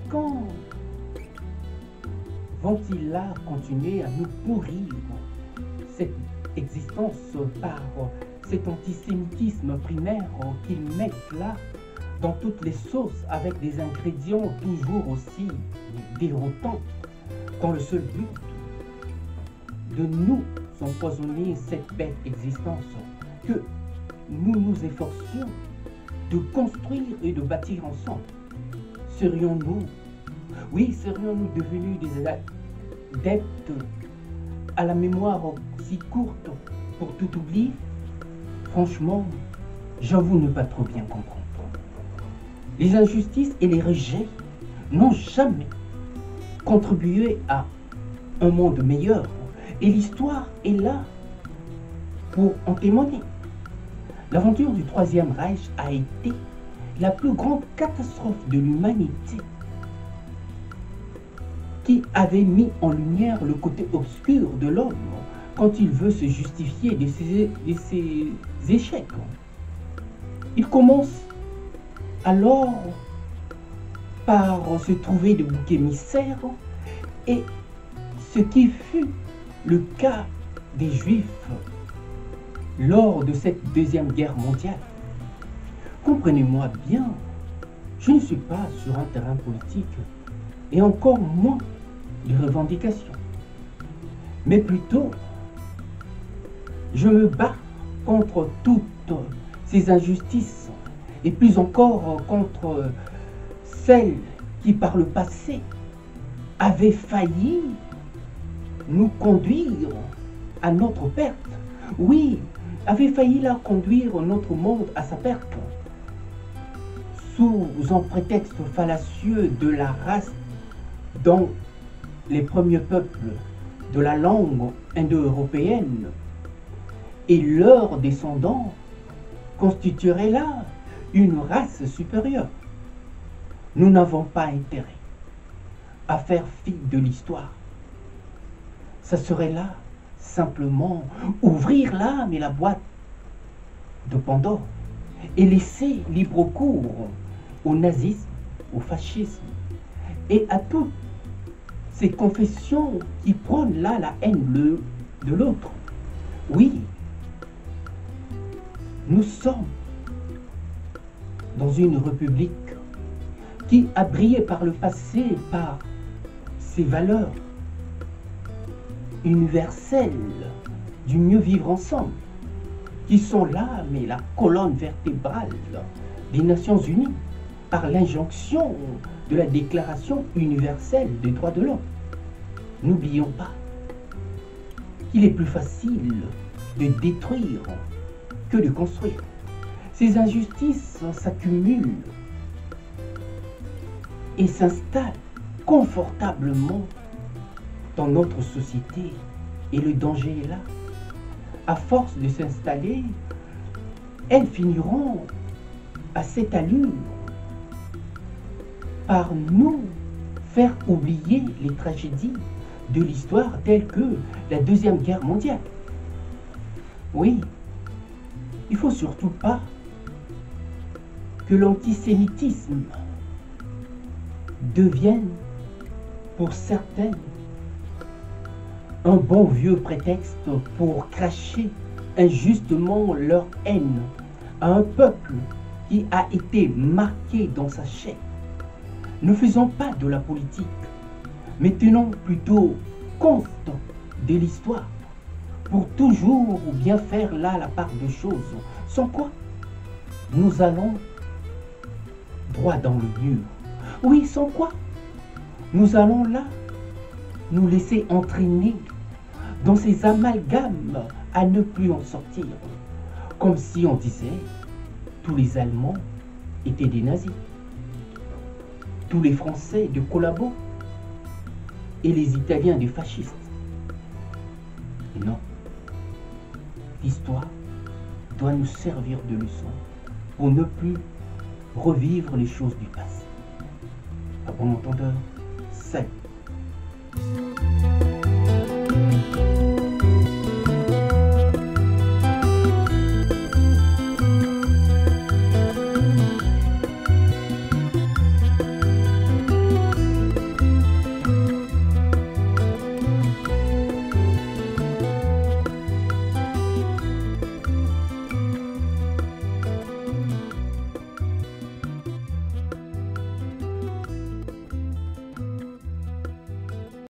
quand vont-ils là continuer à nous pourrir cette existence par cet antisémitisme primaire qu'ils mettent là dans toutes les sauces avec des ingrédients toujours aussi déroutants, dans le seul but de nous empoisonner cette belle existence que nous nous efforcions de construire et de bâtir ensemble. Serions-nous, oui, serions-nous devenus des adeptes à la mémoire si courte pour tout oublier? Franchement, j'avoue ne pas trop bien comprendre. Les injustices et les rejets n'ont jamais contribué à un monde meilleur. Et l'histoire est là pour en témoigner. L'aventure du Troisième Reich a été la plus grande catastrophe de l'humanité, qui avait mis en lumière le côté obscur de l'homme quand il veut se justifier de ses échecs. Il commence alors par se trouver de boucs émissaires, et ce qui fut le cas des Juifs lors de cette Deuxième Guerre mondiale. Comprenez-moi bien, je ne suis pas sur un terrain politique et encore moins de revendications, mais plutôt je me bats contre toutes ces injustices et plus encore contre celles qui par le passé avaient failli nous conduire à notre perte. Oui, avait failli là conduire notre monde à sa perte. Sous un prétexte fallacieux de la race dont les premiers peuples de la langue indo-européenne et leurs descendants constitueraient là une race supérieure. Nous n'avons pas intérêt à faire fi de l'histoire. Ça serait là simplement ouvrir l'âme et la boîte de Pandore et laisser libre cours au nazisme, au fascisme et à toutes ces confessions qui prônent là la haine de l'autre. Oui, nous sommes dans une république qui a brillé par le passé par ses valeurs universelles du mieux vivre ensemble, qui sont là, mais la colonne vertébrale des Nations Unies, par l'injonction de la Déclaration universelle des droits de l'homme. N'oublions pas qu'il est plus facile de détruire que de construire. Ces injustices s'accumulent et s'installent confortablement dans notre société, et le danger est là. À force de s'installer, elles finiront à cette allure par nous faire oublier les tragédies de l'histoire telles que la Deuxième Guerre mondiale. Oui, il ne faut surtout pas que l'antisémitisme devienne pour certains un bon vieux prétexte pour cracher injustement leur haine à un peuple qui a été marqué dans sa chair. Ne faisons pas de la politique, mais tenons plutôt compte de l'histoire pour toujours bien faire là la part des choses, sans quoi nous allons droit dans le mur. Oui, sans quoi nous allons là nous laisser entraîner dans ces amalgames à ne plus en sortir, comme si on disait tous les Allemands étaient des nazis, tous les Français de collabos et les Italiens des fascistes. Et non, l'histoire doit nous servir de leçon pour ne plus revivre les choses du passé. À bon entendeur, salut.